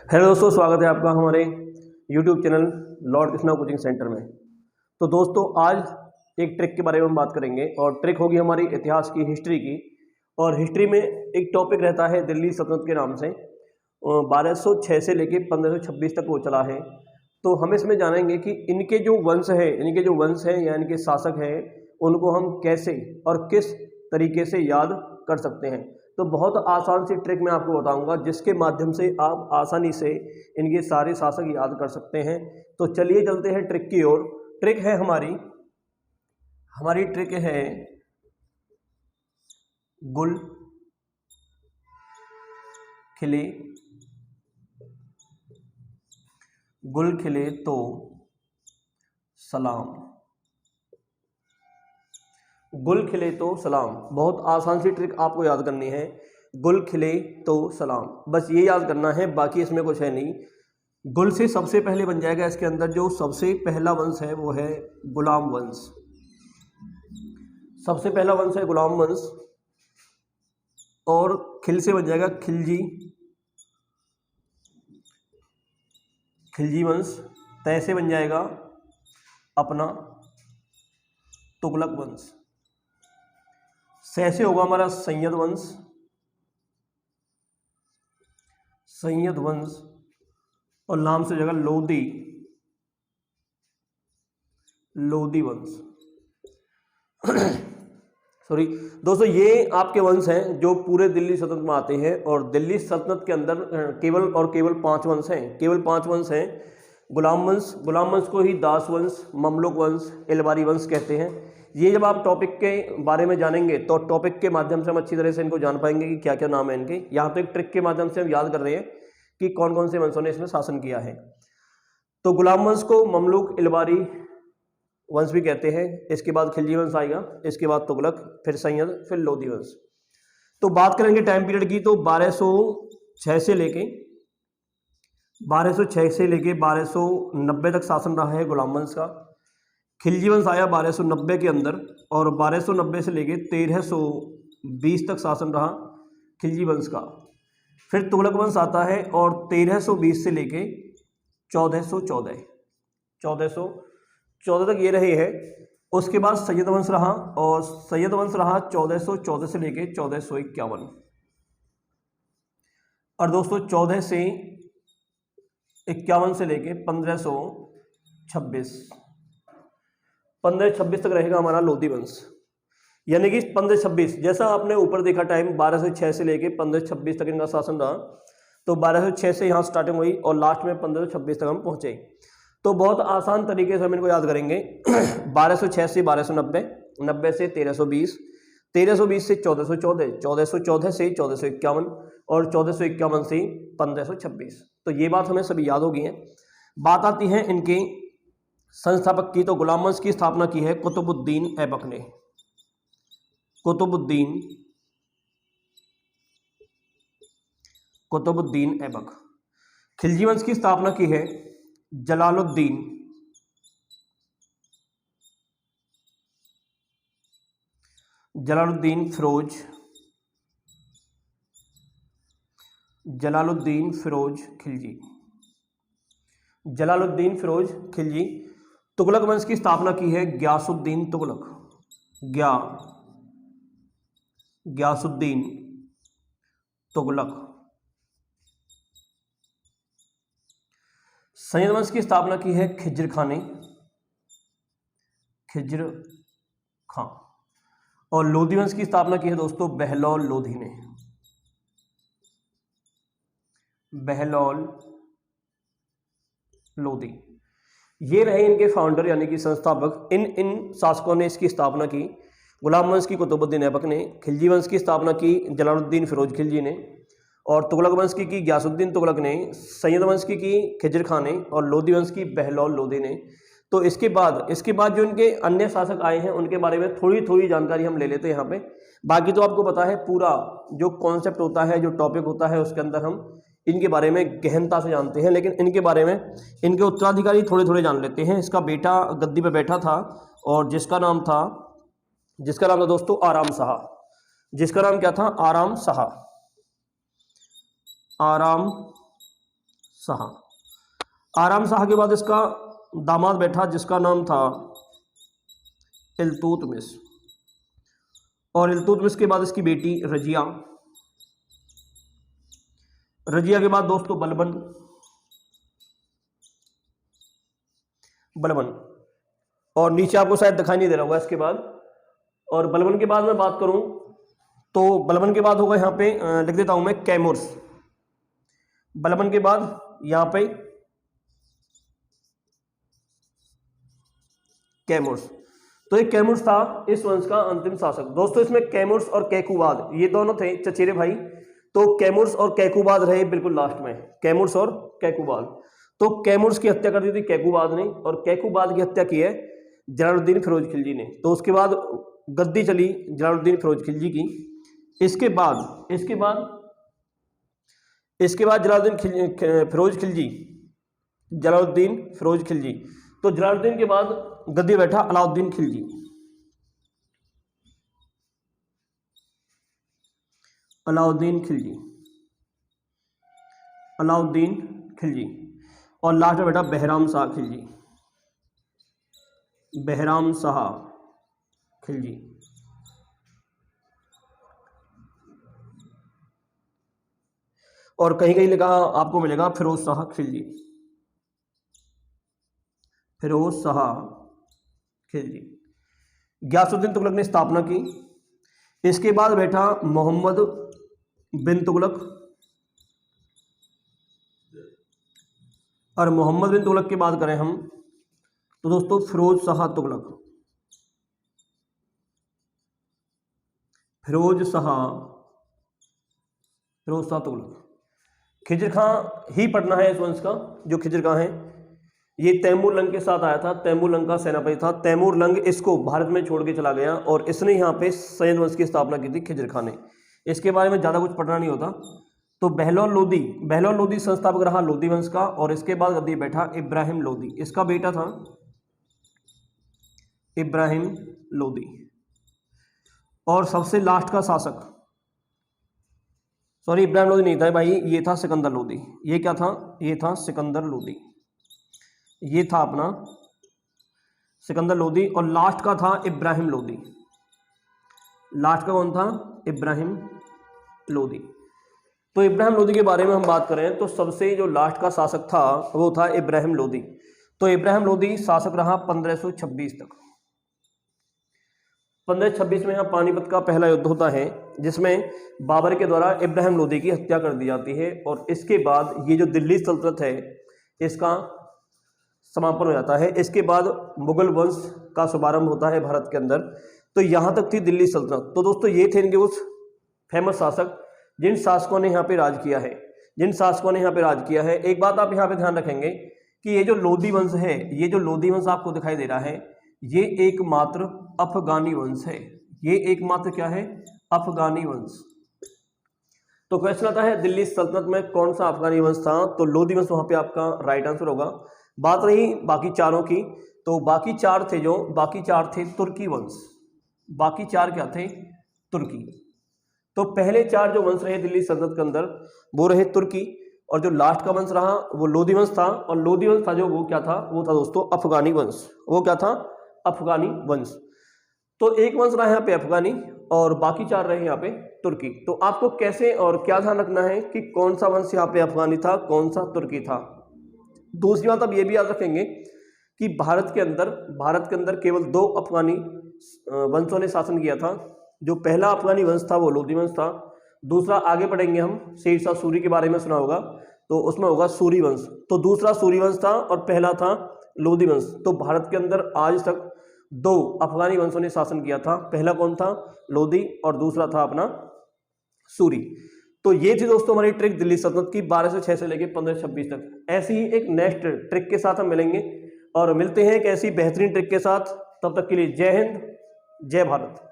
Hello दोस्तों, स्वागत है आपका हमारे YouTube channel Lord Krishna coaching centre में। तो दोस्तों, आज एक ट्रिक के बारे में हम बात करेंगे और ट्रिक होगी हमारी इतिहास की, हिस्ट्री की। और हिस्ट्री में एक टॉपिक रहता है दिल्ली सल्तनत के नाम से। 1206 से लेके 1526 तक वो चला है। तो हम इसमें जानेंगे कि इनके जो वंश है या इनके शासक हैं, उनको हम कैसे और किस तरीके से याद कर सकते हैं। तो बहुत आसान सी ट्रिक मैं आपको बताऊंगा जिसके माध्यम से आप आसानी से इनके सारे शासक याद कर सकते हैं। तो चलिए चलते हैं ट्रिक की ओर। ट्रिक है हमारी ट्रिक है गुल खिले तो सलाम। गुल खिले तो सलाम, बहुत आसान सी ट्रिक आपको याद करनी है। गुल खिले तो सलाम, बस ये याद करना है, बाकी इसमें कुछ है नहीं। गुल से सबसे पहले बन जाएगा, इसके अंदर जो सबसे पहला वंश है वो है गुलाम वंश। सबसे पहला वंश है गुलाम वंश। और खिल से बन जाएगा खिलजी वंश। तय से बन जाएगा अपना तुगलक वंश। से होगा हमारा सैयद वंश। और नाम से जगह लोधी वंश। सॉरी दोस्तों, ये आपके वंश हैं जो पूरे दिल्ली सल्तनत में आते हैं। और दिल्ली सल्तनत के अंदर केवल 5 वंश हैं। गुलाम वंश को ही दास वंश, ममलुक वंश, इलबारी वंश कहते हैं। ये जब आप टॉपिक के बारे में जानेंगे तो टॉपिक के माध्यम से हम अच्छी तरह से इनको जान पाएंगे कि क्या क्या नाम है इनके। यहाँ तो एक ट्रिक के माध्यम से हम याद कर रहे हैं कि कौन कौन से वंशों ने इसमें शासन किया है। तो गुलाम वंश को ममलुक, इलबारी वंश भी कहते हैं। इसके बाद खिलजी वंश आएगा, इसके बाद तुगलक, फिर सैयद, फिर लोधी वंश। तो बात करेंगे टाइम पीरियड की, तो 1206 से लेके 1290 तक शासन रहा है गुलाम वंश का। खिलजी वंश आया 1290 के अंदर, और 1290 से लेके 1320 तक शासन रहा खिलजी वंश का। फिर तुगलक वंश आता है और 1320 से लेके 1414 तक ये रहे हैं। उसके बाद सैयद वंश रहा, और सैयद वंश रहा 1414 से लेके 1451। और दोस्तों 14 से 51 से लेके 1526 तक रहेगा हमारा लोधी वंश। यानी कि 1526, जैसा आपने ऊपर देखा टाइम 1206 से लेके 1526 तक इनका शासन रहा। तो 1206 से यहाँ स्टार्टिंग हुई और लास्ट में 1526 तक हम पहुंचे। तो बहुत आसान तरीके से हम इनको याद करेंगे। 1206 से 1290, 90 से 1320, 1320 से 1414, 1414 से 1451, और 1451 से 1526। तो ये बात हमें सभी याद होगी है। बात आती है इनके संस्थापक की। तो गुलाम वंश की स्थापना की है कुतुबुद्दीन ऐबक ने। कुतुबुद्दीन ऐबक। खिलजी वंश की स्थापना की है जलालुद्दीन फिरोज खिलजी। तुगलक वंश की स्थापना की है गयासुद्दीन तुगलक। सैयद वंश की स्थापना की है खिज्र खां। और लोधी वंश की स्थापना की है दोस्तों बहलोल लोधी। ये रहे इनके फाउंडर यानी कि संस्थापक। इन शासकों ने इसकी स्थापना की। गुलाम वंश की कुतुबुद्दीन ऐबक ने, खिलजी वंश की स्थापना की जलालुद्दीन फिरोज खिलजी ने, और तुगलक वंश की गयासुद्दीन तुगलक ने, सैयद वंश की खिज्र खां ने, और लोधी वंश की बहलोल लोधी ने। तो इसके बाद जो इनके अन्य शासक आए हैं उनके बारे में थोड़ी जानकारी हम ले लेते हैं यहाँ पे। बाकी तो आपको पता है, पूरा जो कॉन्सेप्ट होता है, जो टॉपिक होता है, उसके अंदर हम इनके बारे में गहनता से जानते हैं। लेकिन इनके बारे में इनके उत्तराधिकारी थोड़े जान लेते हैं। इसका बेटा गद्दी पर बैठा था और जिसका नाम था दोस्तों आराम शाह। जिसका नाम क्या था? आराम शाह। शाह। आराम शाह के बाद इसका दामाद बैठा जिसका नाम था इल्तुतमिश, और इल्तुतमिश के बाद इसकी बेटी रजिया। रजिया के बाद दोस्तों बलबन, बलबन, और नीचे आपको शायद दिखाई नहीं दे रहा होगा इसके बाद। और बलबन के बाद मैं बात करूं तो बलबन के बाद होगा यहाँ पे लिख देता हूं मैं कैमुर्स। बलबन के बाद यहाँ पे कैमुर्स। तो ये कैमुर्स था इस वंश का अंतिम शासक। दोस्तों इसमें कैमुर्स और कैकुबाद ये दोनों थे चचेरे भाई। तो कैमुर्स और कैकुबाद रहे बिल्कुल लास्ट में, कैमुर्स और कैकुबाद। तो कैमुर्स की हत्या कर दी थी कैकुबाद ने, और कैकुबाद की हत्या की है जलालुद्दीन फिरोज खिलजी ने। तो उसके बाद गद्दी चली जलालुद्दीन फिरोज खिलजी की। इसके बाद जलालुद्दीन फिरोज खिलजी, जलालुद्दीन फिरोज खिलजी। तो जलालुद्दीन के बाद गद्दी बैठा अलाउद्दीन खिलजी। अलाउद्दीन खिलजी, अलाउद्दीन खिलजी। और लास्ट में बैठा बहराम शाह खिलजी, बहराम शाह खिलजी। और कहीं कहीं लिखा आपको मिलेगा फिरोज शाह खिलजी, फिरोज शाह खिलजी। गयासुद्दीन तुगलक ने स्थापना की। इसके बाद बैठा मोहम्मद बिन तुगलक, और मोहम्मद बिन तुगलक की बात करें हम तो दोस्तों फिरोज शाह तुगलक, फिरोज शाह तुगलक। खिजर खां ही पढ़ना है इस वंश का। जो खिजर खां है ये तैमूर लंग के साथ आया था, तैमूर लंग का सेनापति था। तैमूर लंग इसको भारत में छोड़ के चला गया और इसने यहाँ पे सैयद वंश की स्थापना की थी खिजर खां ने। इसके बारे में ज़्यादा कुछ पढ़ना नहीं होता। तो बहलोल लोदी संस्थापक रहा लोदी वंश का। और इसके बाद गद्दी बैठा इब्राहिम लोदी, इसका बेटा था इब्राहिम लोदी। और सबसे लास्ट का शासक, सॉरी इब्राहिम लोदी नहीं था भाई, ये था सिकंदर लोदी। ये क्या था? ये था सिकंदर लोदी, ये था अपना सिकंदर लोदी। और लास्ट का था इब्राहिम लोदी। लास्ट का कौन था? इब्राहिम लोदी। तो इब्राहिम लोदी के बारे में हम बात करें तो सबसे जो लास्ट का शासक था वो था इब्राहिम लोदी। तो इब्राहिम लोदी शासक रहा 1526 तक। 1526 में यहाँ पानीपत का पहला युद्ध होता है जिसमें बाबर के द्वारा इब्राहिम लोदी की हत्या कर दी जाती है। और इसके बाद ये जो दिल्ली सल्तनत है इसका समापन हो जाता है। इसके बाद मुगल वंश का शुभारंभ होता है भारत के अंदर। तो यहाँ तक थी दिल्ली सल्तनत। तो दोस्तों ये थे इनके कुछ फेमस शासक जिन शासकों ने यहाँ पे राज किया है, जिन शासकों ने यहाँ पे राज किया है। एक बात आप यहाँ पे ध्यान रखेंगे कि ये जो लोदी वंश है, ये जो लोदी वंश आपको दिखाई दे रहा है, ये एकमात्र अफगानी वंश है। ये एकमात्र क्या है? अफगानी वंश। तो क्वेश्चन आता है दिल्ली सल्तनत में कौन सा अफगानी वंश था? तो लोदी वंश वहां पे आपका राइट आंसर होगा। बात रही बाकी चारों की, तो बाकी चार थे तुर्की वंश। बाकी चार क्या थे? तुर्की। तो पहले चार जो वंश रहे दिल्ली सल्तनत के अंदर वो रहे तुर्की, और जो लास्ट का वंश रहा वो लोदी वंश था। और लोदी वंश था जो वो क्या था? वो था दोस्तों अफगानी वंश। वो क्या था? अफगानी वंश। तो एक वंश रहा यहाँ पे अफगानी और बाकी चार रहे यहाँ पे तुर्की। तो आपको कैसे और क्या ध्यान रखना है कि कौन सा वंश यहाँ पे अफगानी था, कौन सा तुर्की था। दूसरी बात आप ये भी याद रखेंगे कि भारत के अंदर केवल दो अफगानी वंशों ने शासन किया था। जो पहला अफगानी वंश था वो लोदी वंश था। दूसरा आगे पढ़ेंगे हम, शेरशाह सूरी के बारे में सुना होगा तो उसमें होगा सूरी वंश। तो दूसरा सूरी वंश था और पहला था लोदी वंश। तो भारत के अंदर आज तक दो अफगानी वंशों ने शासन किया था। पहला कौन था? लोदी, और दूसरा था अपना सूरी। तो ये थी दोस्तों हमारी ट्रिक दिल्ली सल्तनत की 12 से 6 से लेकर 1526 तक। ऐसी ही एक नेक्स्ट ट्रिक के साथ हम मिलेंगे और मिलते हैं एक ऐसी बेहतरीन ट्रिक के साथ। तब तक के लिए जय हिंद, जय भारत।